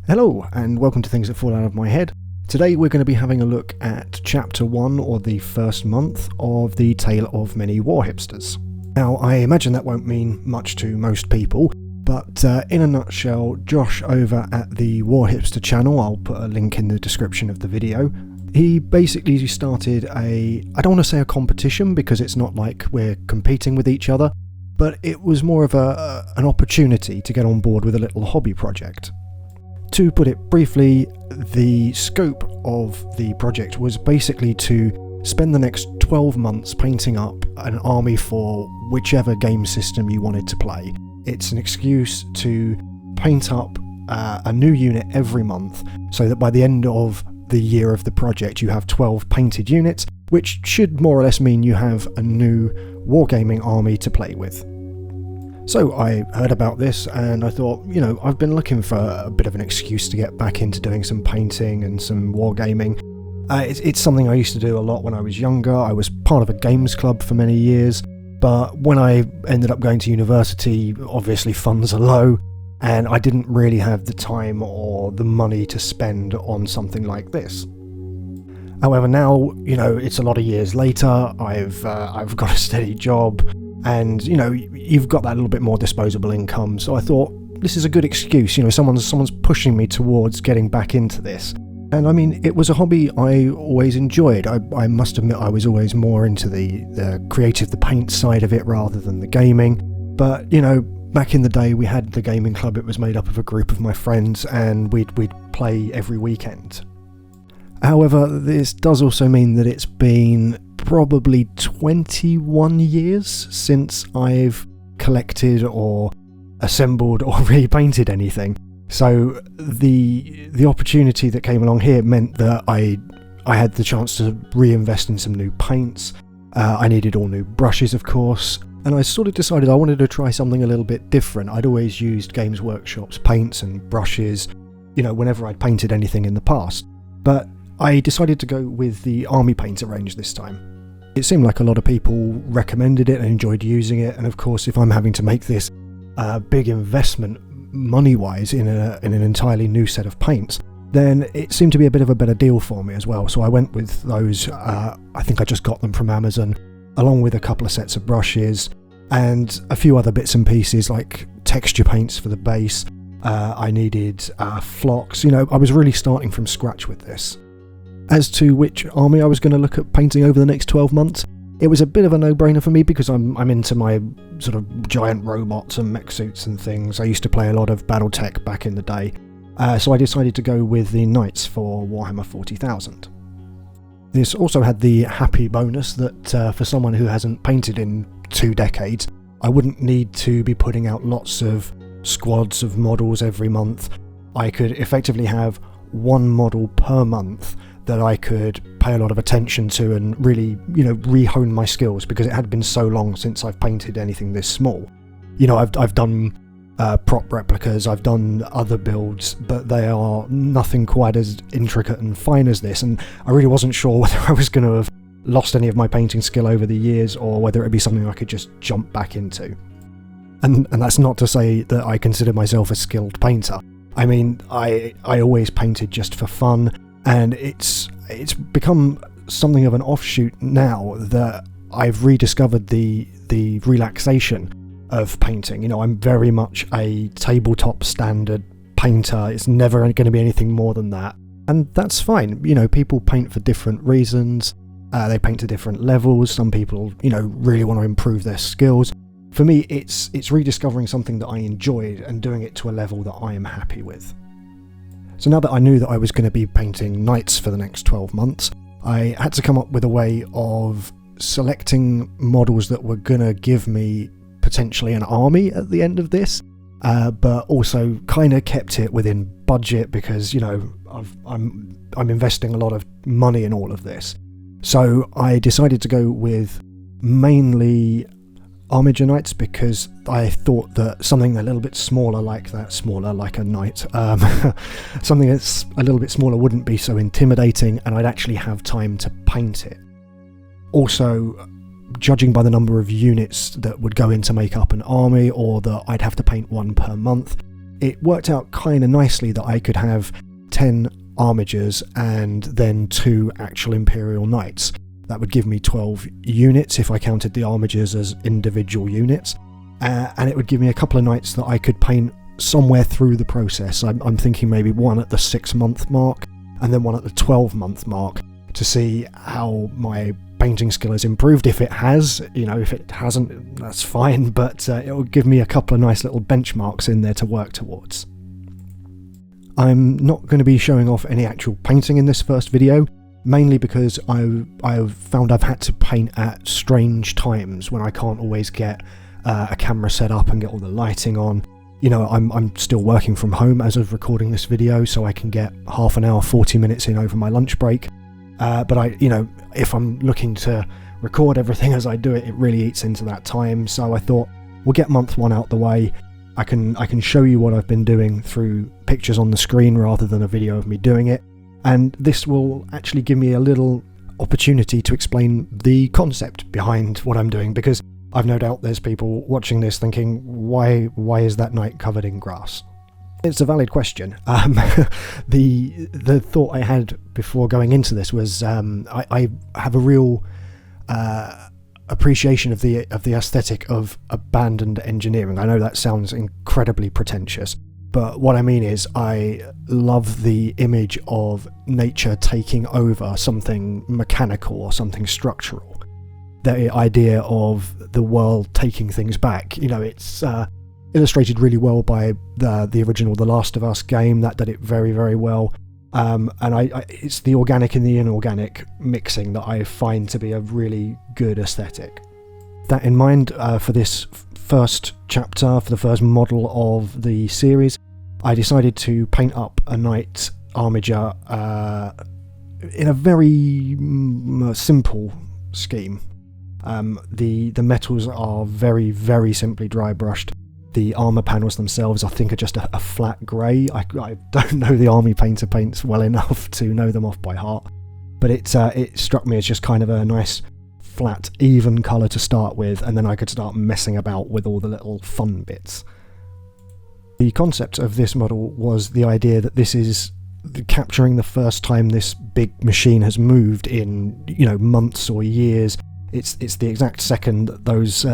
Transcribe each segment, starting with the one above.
Hello and welcome to Things That Fall Out of My Head. Today we're going to be having a look at Chapter 1, or the first month, of The Tale of Many War Hipsters. Now I imagine that won't mean much to most people, but in a nutshell, Josh over at the War Hipster channel, I'll put a link in the description of the video, he basically started I don't want to say a competition because it's not like we're competing with each other, but it was more of an opportunity to get on board with a little hobby project. To put it briefly, the scope of the project was basically to spend the next 12 months painting up an army for whichever game system you wanted to play. It's an excuse to paint up a new unit every month, so that by the end of the year of the project you have 12 painted units, which should more or less mean you have a new wargaming army to play with. So I heard about this and I thought, I've been looking for a bit of an excuse to get back into doing some painting and some wargaming. It's something I used to do a lot when I was younger. I was part of a games club for many years, but when I ended up going to university, obviously funds are low, and I didn't really have the time or the money to spend on something like this. However, now, it's a lot of years later, I've got a steady job, and you've got that little bit more disposable income, so I thought this is a good excuse. Someone's pushing me towards getting back into this, and I mean, it was a hobby I always enjoyed. I must admit I was always more into the creative, the paint side of it rather than the gaming, but back in the day we had the gaming club. It was made up of a group of my friends and we'd play every weekend. However, this does also mean that it's been probably 21 years since I've collected or assembled or repainted anything. So the opportunity that came along here meant that I had the chance to reinvest in some new paints. I needed all new brushes, of course, and I sort of decided I wanted to try something a little bit different. I'd always used Games Workshop's paints and brushes, whenever I'd painted anything in the past. But I decided to go with the army painter range this time. It seemed like a lot of people recommended it and enjoyed using it, and of course if I'm having to make this big investment money-wise in an entirely new set of paints, then it seemed to be a bit of a better deal for me as well. So I went with those. I think I just got them from Amazon, along with a couple of sets of brushes and a few other bits and pieces like texture paints for the base. I needed flocks. I was really starting from scratch with this. As to which army I was going to look at painting over the next 12 months, it was a bit of a no-brainer for me because I'm into my sort of giant robots and mech suits and things. I used to play a lot of BattleTech back in the day, so I decided to go with the Knights for Warhammer 40,000. This also had the happy bonus that for someone who hasn't painted in 2 decades, I wouldn't need to be putting out lots of squads of models every month. I could effectively have one model per month that I could pay a lot of attention to and really, re-hone my skills, because it had been so long since I've painted anything this small. I've done prop replicas, I've done other builds, but they are nothing quite as intricate and fine as this, and I really wasn't sure whether I was going to have lost any of my painting skill over the years or whether it would be something I could just jump back into. And that's not to say that I consider myself a skilled painter. I mean, I always painted just for fun, and it's become something of an offshoot now that I've rediscovered the relaxation of painting. I'm very much a tabletop standard painter. It's never going to be anything more than that, and that's fine. People paint for different reasons. They paint to different levels. Some people, really want to improve their skills. For me, it's rediscovering something that I enjoyed and doing it to a level that I am happy with. So now that I knew that I was going to be painting Knights for the next 12 months, I had to come up with a way of selecting models that were going to give me potentially an army at the end of this, but also kind of kept it within budget because, I'm investing a lot of money in all of this. So I decided to go with mainly Armiger Knights because I thought that something a little bit smaller like a knight, something that's a little bit smaller wouldn't be so intimidating, and I'd actually have time to paint it. Also, judging by the number of units that would go in to make up an army, or that I'd have to paint one per month, it worked out kind of nicely that I could have 10 armigers and then 2 actual Imperial Knights. That would give me 12 units if I counted the armigers as individual units, and it would give me a couple of knights that I could paint somewhere through the process. I'm thinking maybe one at the 6-month mark and then one at the 12-month mark to see how my painting skill has improved. If it has, if it hasn't, that's fine, but it will give me a couple of nice little benchmarks in there to work towards. I'm not going to be showing off any actual painting in this first video, mainly because I've found I've had to paint at strange times when I can't always get a camera set up and get all the lighting on. I'm still working from home as of recording this video, so I can get half an hour, 40 minutes in over my lunch break. But if I'm looking to record everything as I do it, it really eats into that time. So I thought we'll get month 1 out the way. I can show you what I've been doing through pictures on the screen rather than a video of me doing it. And this will actually give me a little opportunity to explain the concept behind what I'm doing, because I've no doubt there's people watching this thinking, why is that knight covered in grass? It's a valid question. The thought I had before going into this was I have a real appreciation of the aesthetic of abandoned engineering. I know that sounds incredibly pretentious, but what I mean is I love the image of nature taking over something mechanical or something structural. The idea of the world taking things back. It's illustrated really well by the original The Last of Us game. That did it very, very well. And it's the organic and the inorganic mixing that I find to be a really good aesthetic. That in mind, for this first chapter, for the first model of the series, I decided to paint up a knight armiger in a very simple scheme. The metals are very, very simply dry brushed. The armour panels themselves, I think, are just a flat grey. I don't know the army painter paints well enough to know them off by heart, but it struck me as just kind of a nice, flat, even colour to start with, and then I could start messing about with all the little fun bits. The concept of this model was the idea that this is capturing the first time this big machine has moved in, months or years. It's the exact second that those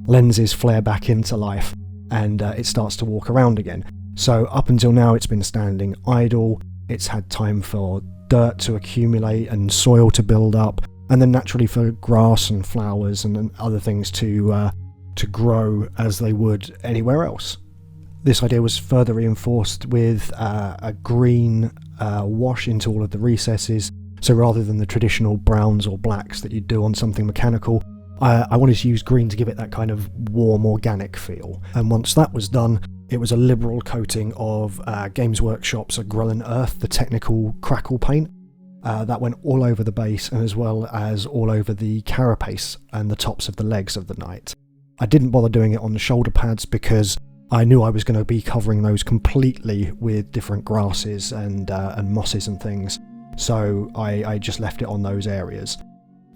lenses flare back into life, and it starts to walk around again. So up until now it's been standing idle, it's had time for dirt to accumulate and soil to build up, and then naturally for grass and flowers and other things to grow as they would anywhere else. This idea was further reinforced with a green wash into all of the recesses, so rather than the traditional browns or blacks that you'd do on something mechanical, I wanted to use green to give it that kind of warm, organic feel. And once that was done, it was a liberal coating of Games Workshop's Grelin Earth, the technical crackle paint. That went all over the base and as well as all over the carapace and the tops of the legs of the knight. I didn't bother doing it on the shoulder pads because I knew I was going to be covering those completely with different grasses and mosses and things, so I just left it on those areas.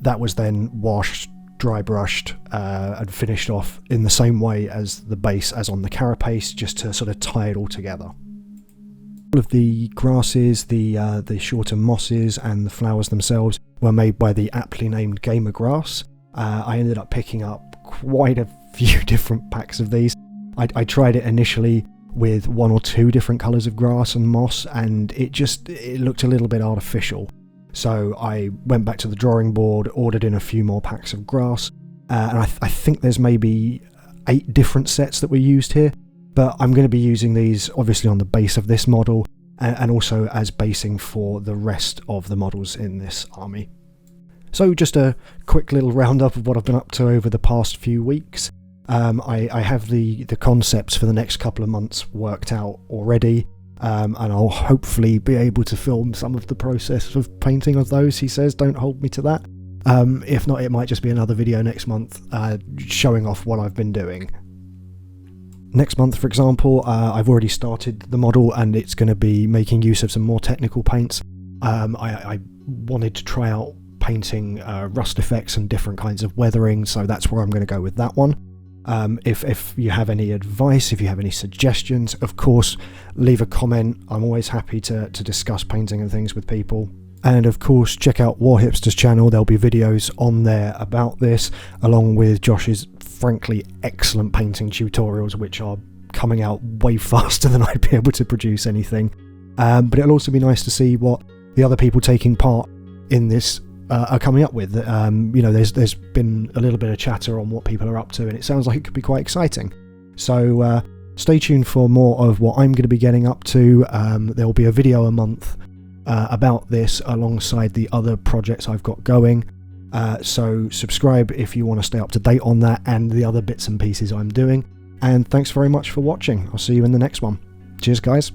That was then washed, dry brushed and finished off in the same way as the base as on the carapace, just to sort of tie it all together. All of the grasses, the shorter mosses and the flowers themselves were made by the aptly named Gamer Grass. I ended up picking up quite a few different packs of these. I tried it initially with 1 or 2 different colours of grass and moss, and it looked a little bit artificial. So I went back to the drawing board, ordered in a few more packs of grass, and I think there's maybe 8 different sets that were used here, but I'm going to be using these obviously on the base of this model, and also as basing for the rest of the models in this army. So just a quick little roundup of what I've been up to over the past few weeks. I have the concepts for the next couple of months worked out already, and I'll hopefully be able to film some of the process of painting of those. He says, don't hold me to that. If not, it might just be another video next month showing off what I've been doing. Next month, for example, I've already started the model and it's going to be making use of some more technical paints. I wanted to try out painting rust effects and different kinds of weathering, so that's where I'm going to go with that one. If you have any advice, if you have any suggestions, of course, leave a comment. I'm always happy to discuss painting and things with people. And of course, check out War Hipsters channel. There'll be videos on there about this, along with Josh's frankly excellent painting tutorials, which are coming out way faster than I'd be able to produce anything. But it'll also be nice to see what the other people taking part in this are coming up with. There's been a little bit of chatter on what people are up to, and it sounds like it could be quite exciting. So stay tuned for more of what I'm going to be getting up to. There will be a video a month about this alongside the other projects I've got going. So subscribe if you want to stay up to date on that and the other bits and pieces I'm doing. And thanks very much for watching. I'll see you in the next one. Cheers, guys.